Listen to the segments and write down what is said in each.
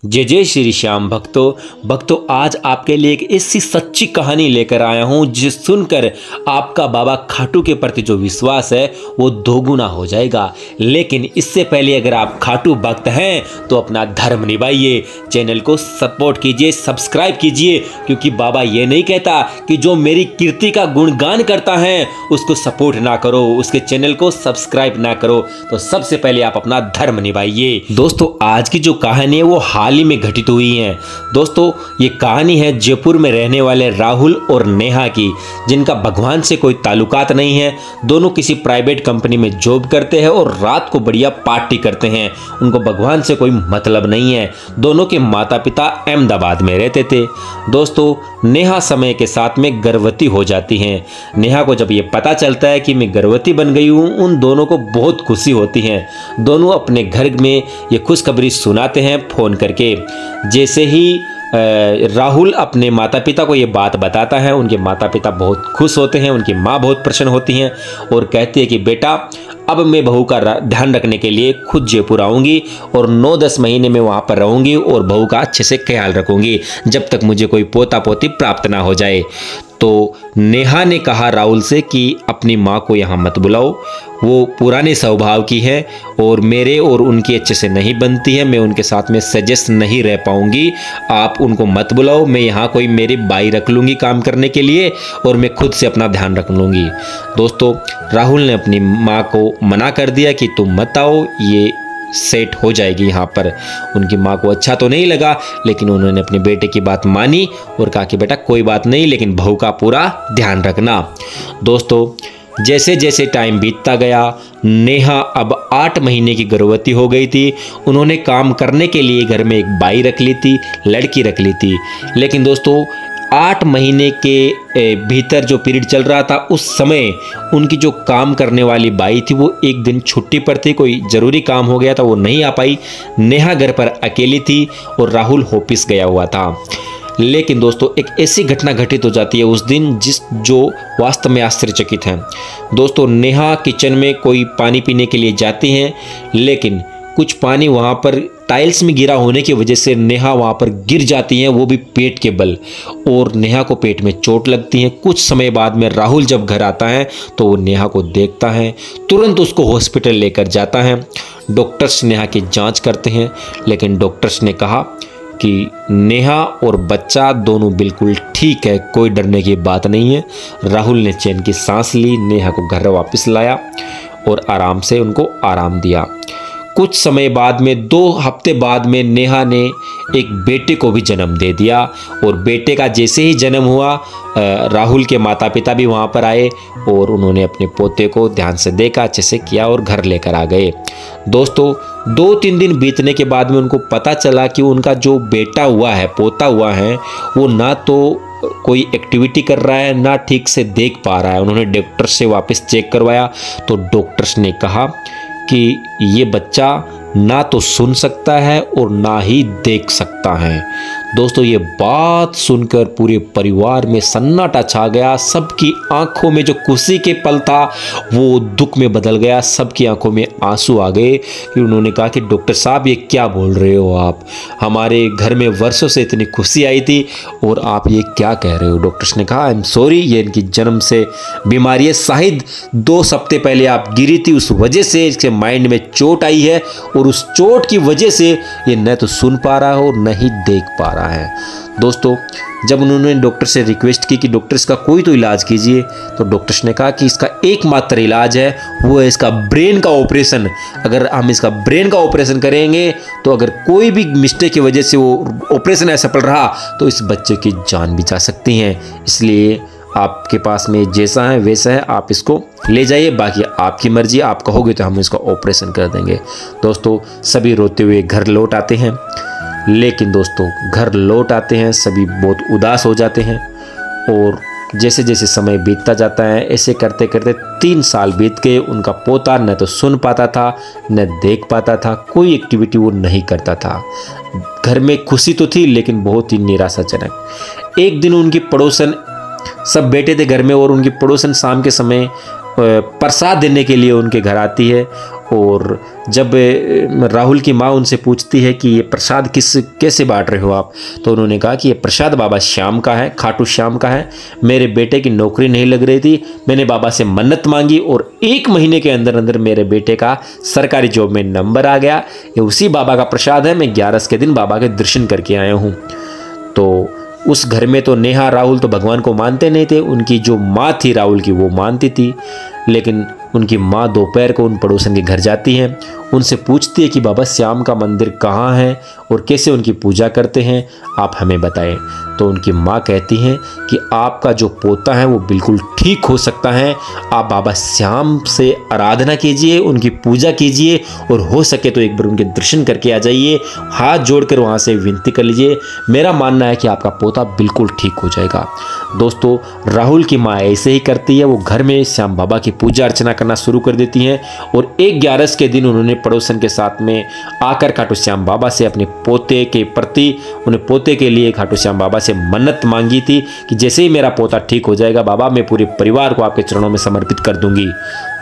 जय जय श्री श्याम भक्तों आज आपके लिए एक ऐसी सच्ची कहानी लेकर आया हूं जिसे सुनकर आपका बाबा खाटू के प्रति जो विश्वास है वो दोगुना हो जाएगा। लेकिन इससे पहले अगर आप खाटू भक्त हैं तो अपना धर्म निभाइए, चैनल को सपोर्ट कीजिए, सब्सक्राइब कीजिए, क्योंकि बाबा ये नहीं कहता कि जो मेरी कीर्ति का गुणगान करता है उसको सपोर्ट ना करो, उसके चैनल को सब्सक्राइब ना करो। तो सबसे पहले आप अपना धर्म निभाइए। दोस्तों आज की जो कहानी है वो हाल ही में घटित हुई है। दोस्तों ये कहानी है जयपुर में रहने वाले राहुल और नेहा की, जिनका भगवान से कोई ताल्लुकात नहीं है। दोनों किसी प्राइवेट कंपनी में जॉब करते हैं और रात को बढ़िया पार्टी करते हैं। उनको भगवान से कोई मतलब नहीं है। दोनों के माता पिता अहमदाबाद में रहते थे। दोस्तों नेहा समय के साथ में गर्भवती हो जाती हैं। नेहा को जब ये पता चलता है कि मैं गर्भवती बन गई हूँ, उन दोनों को बहुत खुशी होती है। दोनों अपने घर में ये खुशखबरी सुनाते हैं फ़ोन करके। जैसे ही राहुल अपने माता पिता को ये बात बताता है, उनके माता पिता बहुत खुश होते हैं, उनकी माँ बहुत प्रसन्न होती हैं और कहती है कि बेटा अब मैं बहू का ध्यान रखने के लिए खुद जयपुर आऊँगी और 9-10 महीने में वहाँ पर रहूँगी और बहू का अच्छे से ख्याल रखूँगी जब तक मुझे कोई पोता पोती प्राप्त ना हो जाए। तो नेहा ने कहा राहुल से कि अपनी माँ को यहाँ मत बुलाओ, वो पुराने स्वभाव की है और मेरे और उनकी अच्छे से नहीं बनती है, मैं उनके साथ में सजेस्ट नहीं रह पाऊँगी, आप उनको मत बुलाओ, मैं यहाँ कोई मेरी बाई रख लूँगी काम करने के लिए और मैं खुद से अपना ध्यान रख लूँगी। दोस्तों राहुल ने अपनी माँ को मना कर दिया कि तुम मत आओ, ये सेट हो जाएगी यहाँ पर। उनकी माँ को अच्छा तो नहीं लगा, लेकिन उन्होंने अपने बेटे की बात मानी और कहा कि बेटा कोई बात नहीं, लेकिन बहू का पूरा ध्यान रखना। दोस्तों जैसे जैसे टाइम बीतता गया, नेहा अब 8 महीने की गर्भवती हो गई थी। उन्होंने काम करने के लिए घर में एक बाई रख ली थी, लड़की रख ली थी। लेकिन दोस्तों 8 महीने के भीतर जो पीरियड चल रहा था उस समय उनकी जो काम करने वाली बाई थी वो एक दिन छुट्टी पर थी, कोई ज़रूरी काम हो गया था, वो नहीं आ पाई। नेहा घर पर अकेली थी और राहुल ऑफिस गया हुआ था। लेकिन दोस्तों एक ऐसी घटना घटित हो जाती है उस दिन जो वास्तव में आश्चर्यचकित है। दोस्तों नेहा किचन में कोई पानी पीने के लिए जाती हैं, लेकिन कुछ पानी वहाँ पर टाइल्स में गिरा होने की वजह से नेहा वहाँ पर गिर जाती हैं, वो भी पेट के बल, और नेहा को पेट में चोट लगती है। कुछ समय बाद में राहुल जब घर आता है तो वो नेहा को देखता है, तुरंत उसको हॉस्पिटल लेकर जाता है। डॉक्टर्स नेहा की जांच करते हैं, लेकिन डॉक्टर्स ने कहा कि नेहा और बच्चा दोनों बिल्कुल ठीक है, कोई डरने की बात नहीं है। राहुल ने चैन की सांस ली, नेहा को घर वापस लाया और आराम से उनको आराम दिया। कुछ समय बाद में 2 हफ्ते बाद में नेहा ने एक बेटे को भी जन्म दे दिया और बेटे का जैसे ही जन्म हुआ राहुल के माता पिता भी वहाँ पर आए और उन्होंने अपने पोते को ध्यान से देखा, अच्छे से किया और घर लेकर आ गए। दोस्तों 2-3 दिन बीतने के बाद में उनको पता चला कि उनका जो बेटा हुआ है, पोता हुआ है, वो ना तो कोई एक्टिविटी कर रहा है ना ठीक से देख पा रहा है। उन्होंने डॉक्टर से वापस चेक करवाया तो डॉक्टर्स ने कहा कि ये बच्चा ना तो सुन सकता है और ना ही देख सकता है। दोस्तों ये बात सुनकर पूरे परिवार में सन्नाटा छा गया। सबकी आंखों में जो खुशी के पल था वो दुख में बदल गया। सबकी आंखों में आंसू आ गए कि उन्होंने कहा कि डॉक्टर साहब ये क्या बोल रहे हो आप, हमारे घर में वर्षों से इतनी खुशी आई थी और आप ये क्या कह रहे हो। डॉक्टर्स ने कहा आई एम सॉरी, ये इनकी जन्म से बीमारी है, शायद 2 हफ्ते पहले आप गिरी थी, उस वजह से इसके माइंड में चोट आई है और उस चोट की वजह से ये न तो सुन पा रहा है और न ही देख पा रहा है। दोस्तों जब उन्होंने डॉक्टर से रिक्वेस्ट की कि डॉक्टर इसका कोई तो इलाज कीजिए, तो डॉक्टर्स ने कहा कि इसका एकमात्र इलाज है वो है इसका ब्रेन का ऑपरेशन। अगर हम इसका ब्रेन का ऑपरेशन करेंगे तो अगर कोई भी मिस्टेक की वजह से वो ऑपरेशन असफल रहा तो इस बच्चे की जान भी जा सकती है। इसलिए आपके पास में जैसा है वैसा है, आप इसको ले जाइए, बाकी आपकी मर्जी, आप कहोगे तो हम इसका ऑपरेशन कर देंगे। दोस्तों सभी रोते हुए घर लौट आते हैं। लेकिन दोस्तों घर लौट आते हैं सभी बहुत उदास हो जाते हैं और जैसे जैसे समय बीतता जाता है ऐसे करते करते 3 साल बीत गए। उनका पोता न तो सुन पाता था न देख पाता था, कोई एक्टिविटी वो नहीं करता था। घर में खुशी तो थी लेकिन बहुत ही निराशाजनक। एक दिन उनकी पड़ोसन सब बैठे थे घर में और उनकी पड़ोसन शाम के समय प्रसाद देने के लिए उनके घर आती है और जब राहुल की माँ उनसे पूछती है कि ये प्रसाद कैसे बांट रहे हो आप, तो उन्होंने कहा कि ये प्रसाद बाबा श्याम का है, खाटू श्याम का है। मेरे बेटे की नौकरी नहीं लग रही थी, मैंने बाबा से मन्नत मांगी और 1 महीने के अंदर अंदर मेरे बेटे का सरकारी जॉब में नंबर आ गया। ये उसी बाबा का प्रसाद है, मैं 11 के दिन बाबा के दर्शन करके आया हूँ। तो उस घर में तो नेहा राहुल तो भगवान को मानते नहीं थे, उनकी जो माँ थी राहुल की वो मानती थी। लेकिन उनकी माँ दोपहर को उन पड़ोसन के घर जाती हैं, उनसे पूछती है कि बाबा श्याम का मंदिर कहाँ है और कैसे उनकी पूजा करते हैं, आप हमें बताएं। तो उनकी माँ कहती हैं कि आपका जो पोता है वो बिल्कुल ठीक हो सकता है, आप बाबा श्याम से आराधना कीजिए, उनकी पूजा कीजिए और हो सके तो एक बार उनके दर्शन करके आ जाइए, हाथ जोड़कर वहाँ से विनती कर लीजिए, मेरा मानना है कि आपका पोता बिल्कुल ठीक हो जाएगा। दोस्तों, राहुल की माँ ऐसे ही करती है, वो घर में श्याम बाबा की पूजा अर्चना करना शुरू कर देती हैं और 11 के दिन उन्होंने पड़ोसन के साथ में आकर खाटू श्याम बाबा से अपने पोते के प्रति, उन्हें पोते के लिए खाटू श्याम बाबा से मन्नत मांगी थी कि जैसे ही मेरा पोता ठीक हो जाएगा बाबा, मैं पूरे परिवार को आपके चरणों में समर्पित कर दूंगी।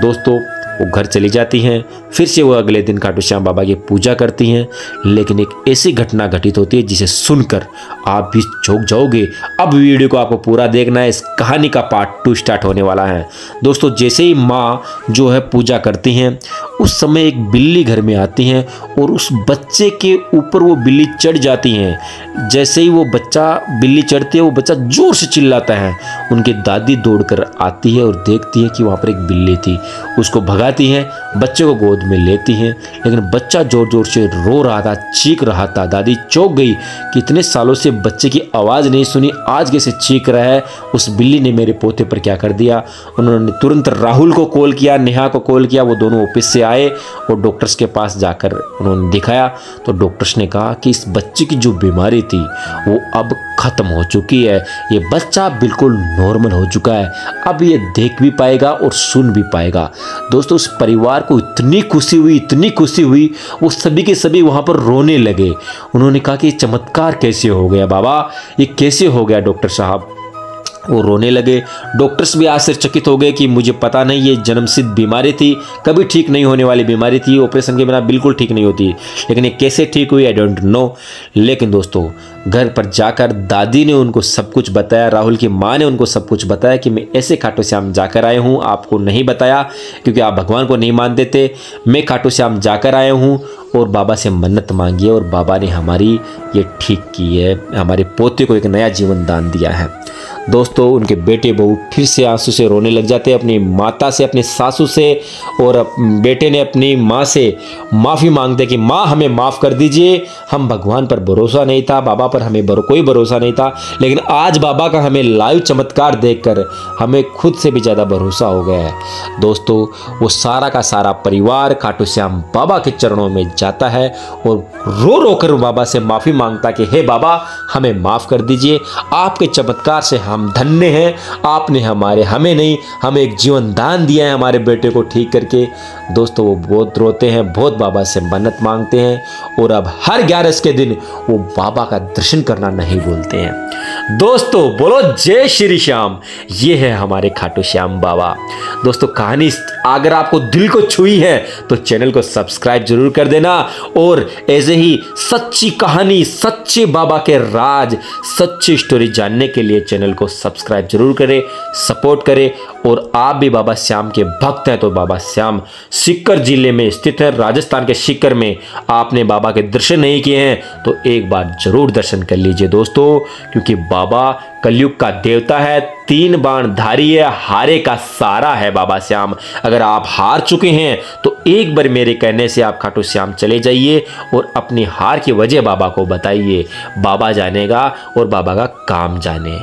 दोस्तों, वो घर चली जाती हैं, फिर से वो अगले दिन खाटू श्याम बाबा की पूजा करती हैं। लेकिन एक ऐसी घटना घटित होती है जिसे सुनकर आप भी चौंक जाओगे। अब वीडियो को आपको पूरा देखना है, इस कहानी का पार्ट 2 स्टार्ट होने वाला है। दोस्तों, जैसे ही माँ जो है पूजा करती हैं, उस समय एक बिल्ली घर में आती हैं और उस बच्चे के ऊपर वो बिल्ली चढ़ जाती हैं। जैसे ही वो बच्चा बिल्ली चढ़ती है, वो बच्चा जोर से चिल्लाता है। उनकी दादी दौड़कर आती है और देखती है कि वहाँ पर एक बिल्ली थी, उसको भगाती हैं, बच्चे को गोद में लेती हैं। लेकिन बच्चा जोर जोर से रो रहा था, चीख रहा था। दादी चौंक गई कि इतने सालों से बच्चे की आवाज़ नहीं सुनी, आज कैसे चीख रहा है, उस बिल्ली ने मेरे पोते पर क्या कर दिया। उन्होंने तुरंत राहुल को कॉल किया, नेहा को कॉल किया, वो दोनों ऑफिस से आए और डॉक्टर्स के पास जाकर उन्होंने दिखाया। तो डॉक्टर्स ने कहा कि इस बच्चे की जो बीमारी थी वो अब खत्म हो चुकी है, ये बच्चा बिल्कुल नॉर्मल हो चुका है, अब ये देख भी पाएगा और सुन भी पाएगा। दोस्तों, उस परिवार को इतनी खुशी हुई, इतनी खुशी हुई, वो सभी के सभी वहाँ पर रोने लगे। उन्होंने कहा कि ये चमत्कार कैसे हो गया बाबा, ये कैसे हो गया डॉक्टर साहब। वो रोने लगे। डॉक्टर्स भी आश्चर्यचकित हो गए कि मुझे पता नहीं, ये जन्मसिद्ध बीमारी थी, कभी ठीक नहीं होने वाली बीमारी थी, ऑपरेशन के बिना बिल्कुल ठीक नहीं होती, लेकिन ये कैसे ठीक हुई आई डोंट नो। लेकिन दोस्तों, घर पर जाकर दादी ने उनको सब कुछ बताया, राहुल की माँ ने उनको सब कुछ बताया कि मैं ऐसे खाटू श्याम जाकर आए हूँ, आपको नहीं बताया क्योंकि आप भगवान को नहीं मानते थे। मैं खाटू श्याम जाकर आया हूँ और बाबा से मन्नत मांगी है और बाबा ने हमारी ये ठीक की है, हमारे पोते को एक नया जीवन दान दिया है। दोस्तों, उनके बेटे बहू फिर से आंसू से रोने लग जाते हैं, अपनी माता से, अपनी सासू से, और बेटे ने अपनी माँ से माफ़ी मांगते कि माँ हमें माफ़ कर दीजिए, हम भगवान पर भरोसा नहीं था, बाबा पर हमें कोई भरोसा नहीं था, लेकिन आज बाबा का हमें लाइव चमत्कार देखकर हमें खुद से भी ज़्यादा भरोसा हो गया है। दोस्तों, वो सारा का सारा परिवार खाटू श्याम बाबा के चरणों में जाता है और रो रो कर बाबा से माफ़ी मांगता कि हे बाबा, हमें माफ़ कर दीजिए, आपके चमत्कार से हम धन्य हैं, आपने हमें नहीं, हमें एक जीवन दान दिया है हमारे बेटे को ठीक करके। दोस्तों, वो बहुत रोते हैं, बहुत बाबा से मन्नत मांगते हैं और अब हर 11 के दिन वो बाबा का दर्शन करना नहीं भूलते हैं। दोस्तों, बोलो जय श्री श्याम, ये है हमारे खाटू श्याम बाबा। दोस्तों, कहानी अगर आपको दिल को छुई है तो चैनल को सब्सक्राइब जरूर कर देना और ऐसे ही सच्ची कहानी, सच्चे बाबा के राज, सच्ची स्टोरी जानने के लिए चैनल को सब्सक्राइब जरूर करें, सपोर्ट करें। और आप भी बाबा श्याम के भक्त हैं तो बाबा श्याम सीकर जिले में स्थित है, राजस्थान के सीकर में। आपने बाबा के दर्शन नहीं किए हैं तो एक बार जरूर दर्शन कर लीजिए दोस्तों, क्योंकि बाबा कलयुग का देवता है, 3 बाण धारी है, हारे का सारा है बाबा श्याम। अगर आप हार चुके हैं तो एक बार मेरे कहने से आप खाटू श्याम चले जाइए और अपनी हार की वजह बाबा को बताइए, बाबा जानेगा और बाबा का काम जाने।